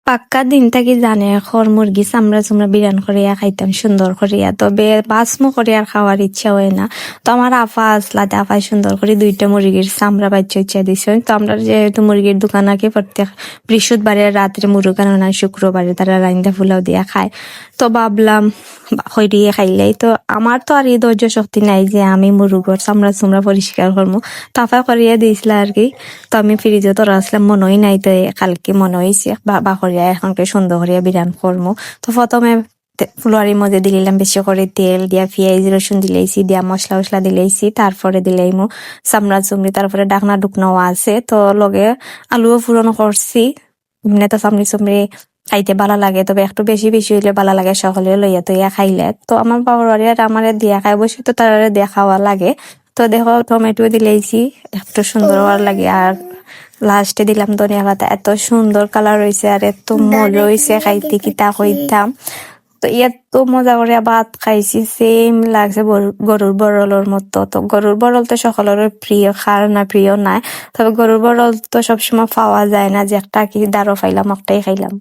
পাক্কা দিন থাকি জানে খর মুরগি চামড়া চুমড়া বিরান করিয়া খাইতাম সুন্দর করিয়া, তবে বাসমু করিয়া আর ইচ্ছা হয় না। তো আমার আফা আসলাতে আফাই সুন্দর করে 2টা মুরগির চামড়া বাচ্চা ইচ্ছা দিছেন। তো আমরা যেহেতু মুরগির দোকান আগে প্রত্যেক বৃহস্পতিবারে রাত্রে মুরগ আনা, শুক্রবারে তারা রান্দা ফুলাও দিয়া খায়। তো ভাবলাম হইরিয়ে খাইলাই। তো আমার তো আর এই ধৈর্য শক্তি নাই যে আমি মুরগর চামড়া চুমড়া পরিষ্কার করবো। তো আফা করিয়া দিয়েছিল আর কি। তো আমি ফ্রিজে তো রাখলাম, মনেই নাই। তো কালকে মনে হয়েছে বা করিয়া এখনকে সুন্দর করিয়া বিরান করবো। তো প্রথমে ফুলুয়ারির মধ্যে দিলাম বেশি করে তেল দিয়া, পেঁয়াজ রসুন দিলেইছি, দিয়া মশলা উসলা দিলেইছি, তারপরে দিলাইমু চামড়া চুমড়ি, তারপরে ডাকনা ডুকনাও আছে। তো লগে আলুও ফুরন করছি। এমনি তো চামড়ি চুমড়ি খাইতে ভালো লাগে, তবে একটু বেশি বেশি হইলে ভালো লাগে, সকলে লইয়া তইয়া খাইলে। তো আমার বাবার বাড়ি আর আমারে দিয়া খাই বসে, তো তারা দিয়া খাওয়া লাগে। তো দেখো টমেটো দিলেইছি, একটু সুন্দর হওয়ার লাগে। আর লাস্টে দিলাম ধনিয়া পাতা। এত সুন্দর কালার হয়েছে আর এত মজা হয়েছে খাইতে, কি তা কইতাম। তো এত মজা করে ভাত খাইছি, সেম লাগছে গরুর বরলের মতো। তো গরুর বরল তো সকলের প্রিয়, খার না প্রিয় নাই। তবে গরুর বরল তো সবসময় পাওয়া যায় না, যে একটা কি দাঁড়ো পাইলাম একটাই খাইলাম।